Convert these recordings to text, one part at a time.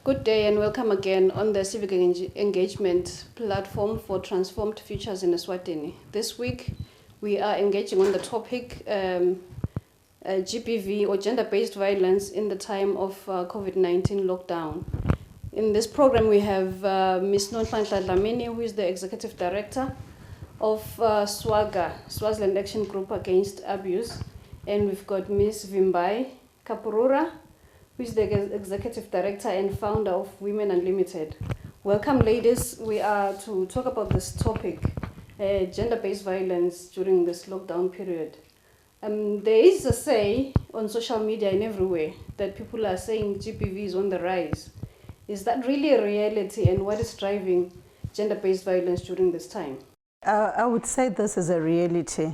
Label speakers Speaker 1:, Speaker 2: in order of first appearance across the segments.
Speaker 1: Good day and welcome again on the Civic Engagement platform for Transformed Futures in Eswatini. This week we are engaging on the topic GBV or gender-based violence in the time of COVID-19 lockdown. In this program we have Ms. Nonhlanhla Dlamini, who is the Executive Director of SWAGAA, Swaziland Action Group Against Abuse, and we've got Ms. Vimbai Kapurura, who is the Executive Director and Founder of Women Unlimited. Welcome, ladies. We are to talk about this topic, gender-based violence during this lockdown period. There is a say on social media and everywhere that people are saying GBV is on the rise. Is that really a reality, and what is driving gender-based violence during this time?
Speaker 2: I would say this is a reality.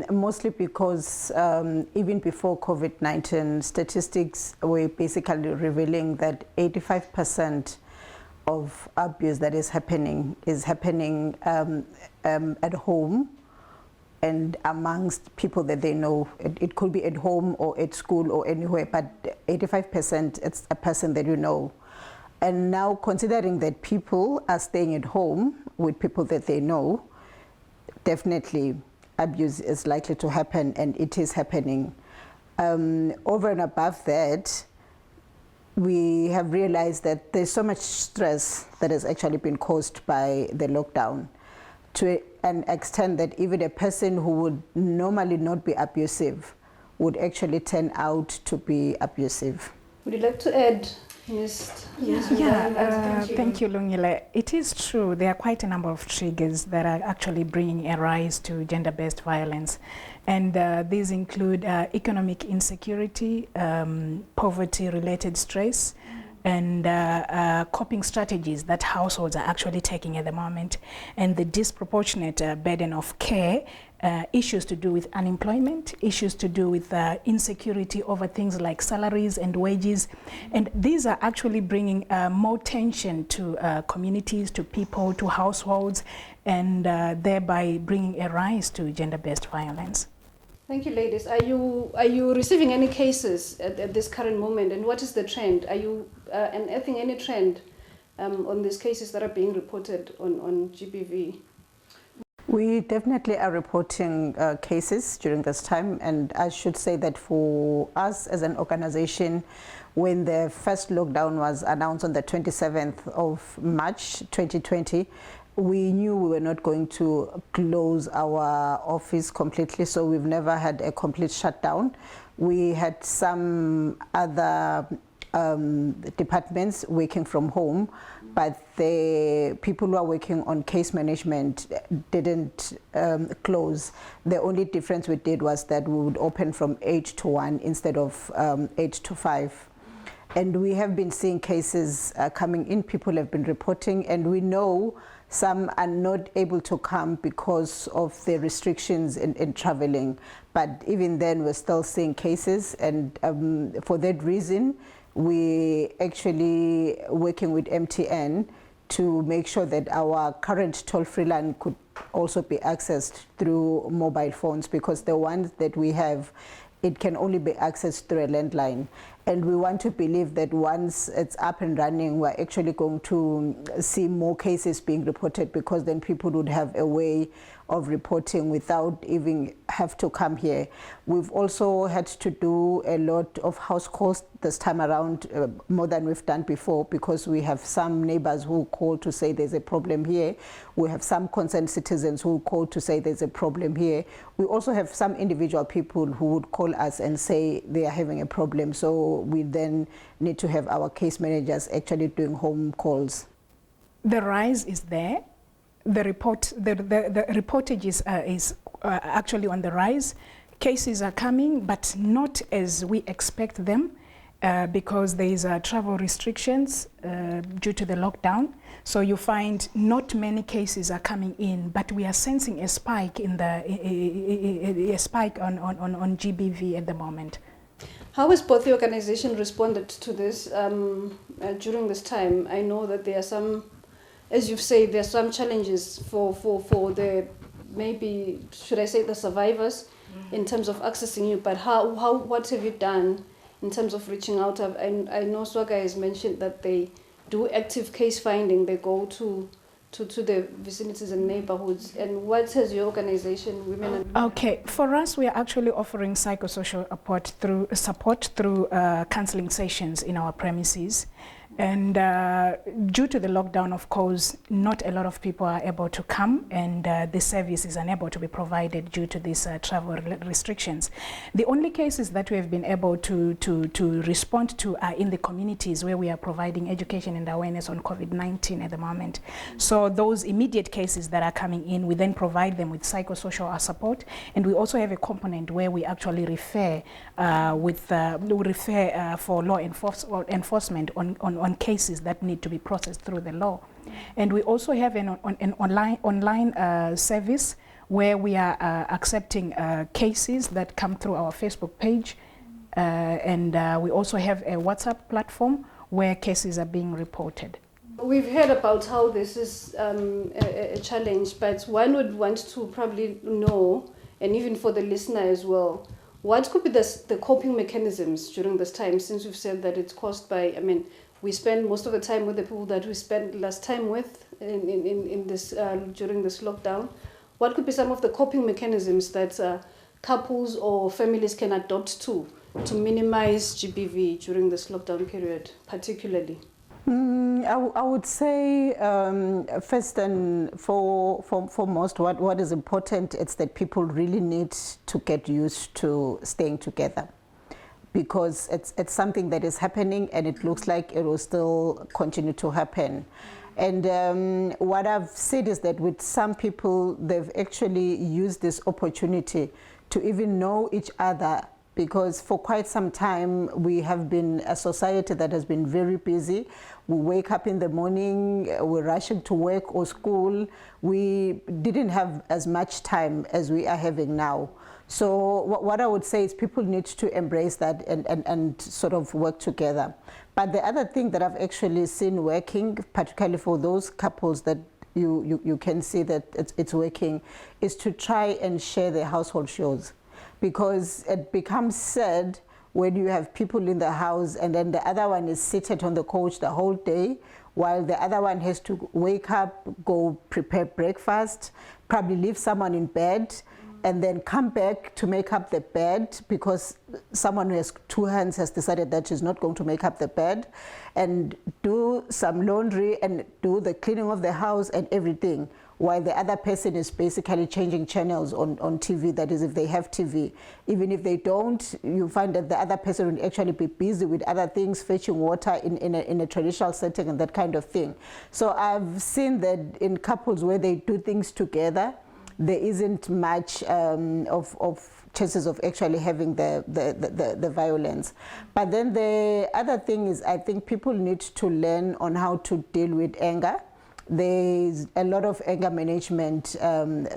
Speaker 2: Mostly because even before COVID-19, statistics were basically revealing that 85% of abuse that is happening at home and amongst people that they know. It could be at home or at school or anywhere, but 85% it's a person that you know. And now, considering that people are staying at home with people that they know, definitely abuse is likely to happen, and it is happening. Over and above that, we have realized that there's so much stress that has actually been caused by the lockdown, to an extent that even a person who would normally not be abusive would actually turn out to be abusive.
Speaker 1: Would you like to add, Ms.
Speaker 3: Thank you, Nonhlanhla. It is true, there are quite a number of triggers that are actually bringing a rise to gender-based violence. And these include economic insecurity, poverty-related stress, and coping strategies that households are actually taking at the moment, and the disproportionate burden of care, issues to do with unemployment, issues to do with insecurity over things like salaries and wages. And these are actually bringing more tension to communities, to people, to households, and thereby bringing a rise to gender-based violence.
Speaker 1: Thank you, ladies. Are you receiving any cases at this current moment, and what is the trend? Are you unearthing any trend on these cases that are being reported on GBV?
Speaker 2: We definitely are reporting cases during this time, and I should say that for us as an organization, when the first lockdown was announced on the 27th of March 2020, we knew we were not going to close our office completely, so we've never had a complete shutdown. We had some other departments working from home, but the people who are working on case management didn't close. The only difference we did was that we would open from 8 to 1 instead of 8 to 5. And we have been seeing cases coming in, people have been reporting, and we know some are not able to come because of the restrictions in traveling. But even then, we're still seeing cases, and for that reason, we actually working with MTN to make sure that our current toll-free line could also be accessed through mobile phones, because the ones that we have, it can only be accessed through a landline. And we want to believe that once it's up and running, we're actually going to see more cases being reported, because then people would have a way of reporting without even have to come here. We've also had to do a lot of house calls this time around, more than we've done before, because we have some neighbors who call to say there's a problem here. We have some concerned citizens who call to say there's a problem here. We also have some individual people who would call us and say they are having a problem. So we then need to have our case managers actually doing home calls.
Speaker 3: The rise is there. The reportage is actually on the rise. Cases are coming, but not as we expect them, because there is travel restrictions due to the lockdown. So you find not many cases are coming in, but we are sensing a spike in a spike on GBV at the moment.
Speaker 1: How has both the organization responded to this during this time? I know that there are some, as you've said, there are some challenges for the, maybe, should I say, the survivors in terms of accessing you, but what have you done in terms of reaching out? I know SWAGAA has mentioned that they do active case finding. They go to the vicinities and neighborhoods. And what has your organization, Women and...
Speaker 3: Okay, for us, we are actually offering psychosocial support through counseling sessions in our premises. And due to the lockdown, of course, not a lot of people are able to come, and the service is unable to be provided due to these travel restrictions. The only cases that we have been able to respond to are in the communities where we are providing education and awareness on COVID-19 at the moment. So those immediate cases that are coming in, we then provide them with psychosocial support, and we also have a component where we actually refer for law enforcement on cases that need to be processed through the law. And we also have an online service where we are accepting cases that come through our Facebook page, and we also have a WhatsApp platform where cases are being reported.
Speaker 1: We've heard about how this is a challenge, but one would want to probably know, and even for the listener as well, what could be the coping mechanisms during this time, since you've said that it's caused by, we spend most of the time with the people that we spent last time with in this during this lockdown. What could be some of the coping mechanisms that couples or families can adopt to minimize GBV during this lockdown period, particularly?
Speaker 2: I would say first and foremost, what is important is that people really need to get used to staying together, because it's something that is happening and it looks like it will still continue to happen. And what I've said is that with some people, they've actually used this opportunity to even know each other, because for quite some time we have been a society that has been very busy. We wake up in the morning, we're rushing to work or school. We didn't have as much time as we are having now. So what I would say is people need to embrace that and sort of work together. But the other thing that I've actually seen working, particularly for those couples that you can see that it's working, is to try and share their household chores. Because it becomes sad when you have people in the house and then the other one is seated on the couch the whole day, while the other one has to wake up, go prepare breakfast, probably leave someone in bed, and then come back to make up the bed because someone who has two hands has decided that she's not going to make up the bed, and do some laundry and do the cleaning of the house and everything, while the other person is basically changing channels on TV, that is if they have TV. Even if they don't, you find that the other person will actually be busy with other things, fetching water in a traditional setting and that kind of thing. So I've seen that in couples where they do things together, there isn't much of chances of actually having the violence. But then the other thing is, I think people need to learn on how to deal with anger. There's a lot of anger management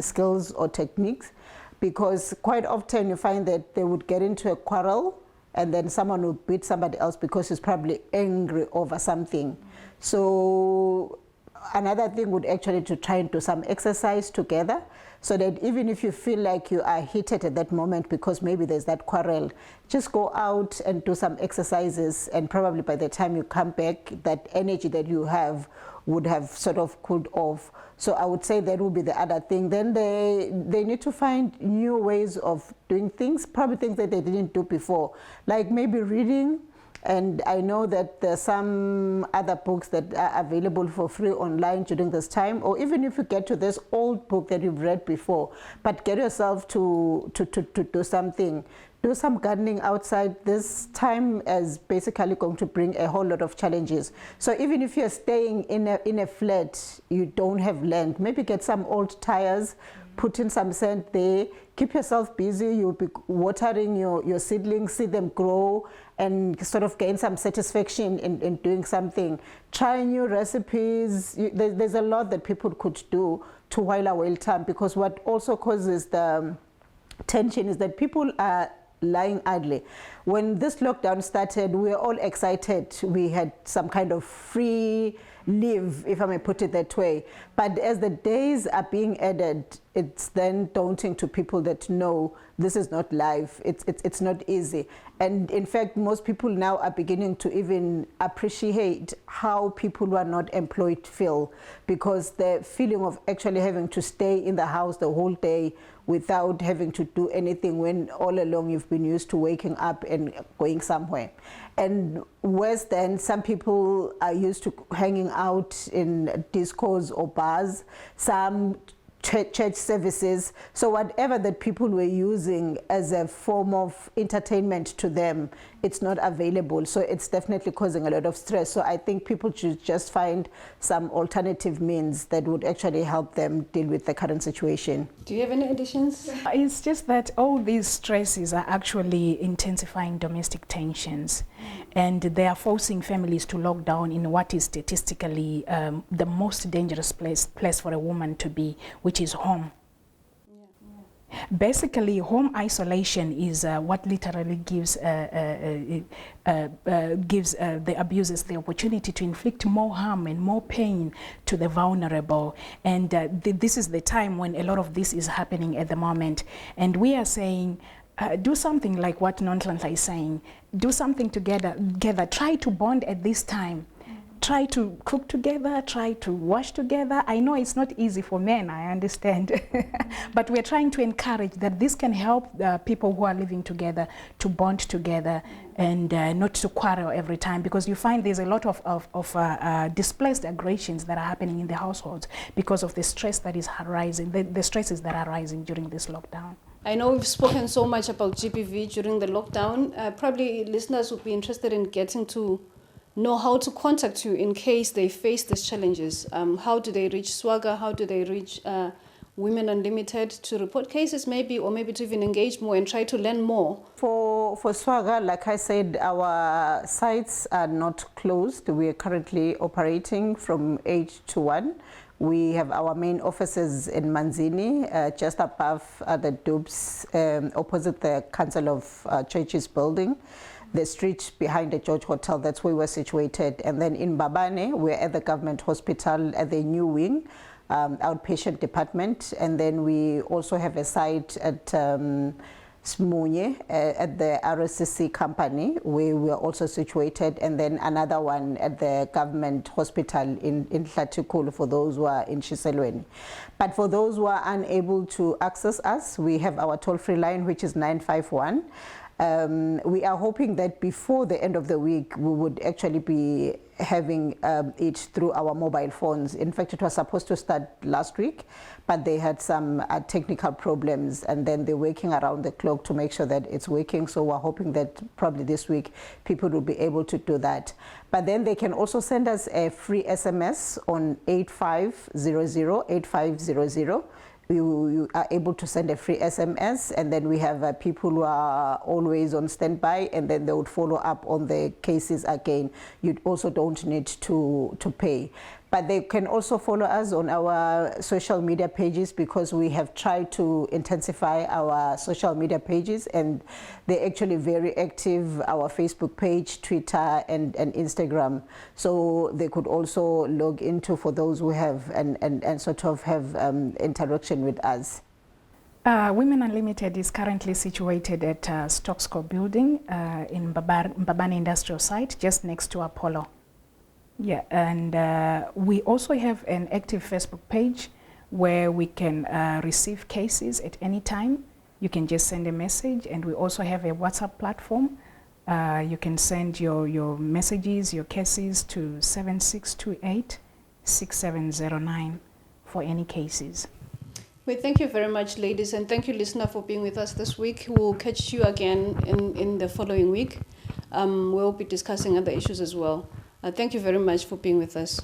Speaker 2: skills or techniques, because quite often you find that they would get into a quarrel and then someone would beat somebody else because he's probably angry over something. So another thing would actually to try and do some exercise together, so that even if you feel like you are heated at that moment because maybe there's that quarrel, just go out and do some exercises, and probably by the time you come back, that energy that you have would have sort of cooled off. So I would say that would be the other thing. Then they need to find new ways of doing things, probably things that they didn't do before, like maybe reading. And I know that there's some other books that are available for free online during this time, or even if you get to this old book that you've read before, but get yourself to do something. Do some gardening outside. This time is basically going to bring a whole lot of challenges. So even if you're staying in a flat, you don't have land, maybe get some old tires, put in some sand there, keep yourself busy. You'll be watering your seedlings, see them grow, and sort of gain some satisfaction in doing something. Try new recipes. There's a lot that people could do to while away time, because what also causes the tension is that people are lying idly. When this lockdown started, we were all excited. We had some kind of free leave, if I may put it that way. But as the days are being added, it's then daunting to people that know this is not life. It's not easy. And in fact, most people now are beginning to even appreciate how people who are not employed feel, because the feeling of actually having to stay in the house the whole day without having to do anything, when all along you've been used to waking up and going somewhere. And worse than, some people are used to hanging out in discos or bars, some church services. So whatever that people were using as a form of entertainment to them, it's not available. So it's definitely causing a lot of stress. So I think people should just find some alternative means that would actually help them deal with the current situation.
Speaker 1: Do you have any additions?
Speaker 3: It's just that all these stresses are actually intensifying domestic tensions, and they are forcing families to lock down in what is statistically the most dangerous place for a woman to be, which is home. Basically, home isolation is what literally gives the abusers the opportunity to inflict more harm and more pain to the vulnerable. And this is the time when a lot of this is happening at the moment. And we are saying, do something like what Nonhlanhla is saying. Do something together. Try to bond at this time. Try to cook together, try to wash together. I know it's not easy for men, I understand. But we're trying to encourage that this can help people who are living together to bond together and not to quarrel every time, because you find there's a lot of displaced aggressions that are happening in the households because of the stress that is arising, the stresses that are rising during this lockdown.
Speaker 1: I know we've spoken so much about GBV during the lockdown. Probably listeners would be interested in getting to know how to contact you in case they face these challenges. How do they reach SWAGAA? How do they reach Women Unlimited to report cases maybe, or maybe to even engage more and try to learn more?
Speaker 2: For SWAGAA, like I said, our sites are not closed. We are currently operating from 8 to 1. We have our main offices in Manzini, just above the Dubs, opposite the Council of Churches building. The street behind the George Hotel, that's where we're situated. And then in Mbabane, we're at the government hospital at the new wing, outpatient department. And then we also have a site at Smunye, at the RSCC company, where we're also situated. And then another one at the government hospital in Hlatikulu for those who are in Shiselweni. But for those who are unable to access us, we have our toll-free line, which is 951. We are hoping that before the end of the week, we would actually be having it through our mobile phones. In fact, it was supposed to start last week, but they had some technical problems, and then they're working around the clock to make sure that it's working. So we're hoping that probably this week people will be able to do that. But then they can also send us a free SMS on 8500, 8500. You are able to send a free SMS, and then we have people who are always on standby, and then they would follow up on the cases again. You also don't need to pay. But they can also follow us on our social media pages, because we have tried to intensify our social media pages, and they're actually very active, our Facebook page, Twitter, and Instagram. So they could also log into, for those who have and sort of have interaction with us.
Speaker 3: Women Unlimited is currently situated at Stocksco building in Mbabane Industrial Site, just next to Apollo. Yeah, and we also have an active Facebook page where we can receive cases at any time. You can just send a message, and we also have a WhatsApp platform. You can send your messages, your cases to 7628-6709 for any cases.
Speaker 1: Well, thank you very much, ladies, and thank you, listener, for being with us this week. We'll catch you again in the following week. We'll be discussing other issues as well. Thank you very much for being with us.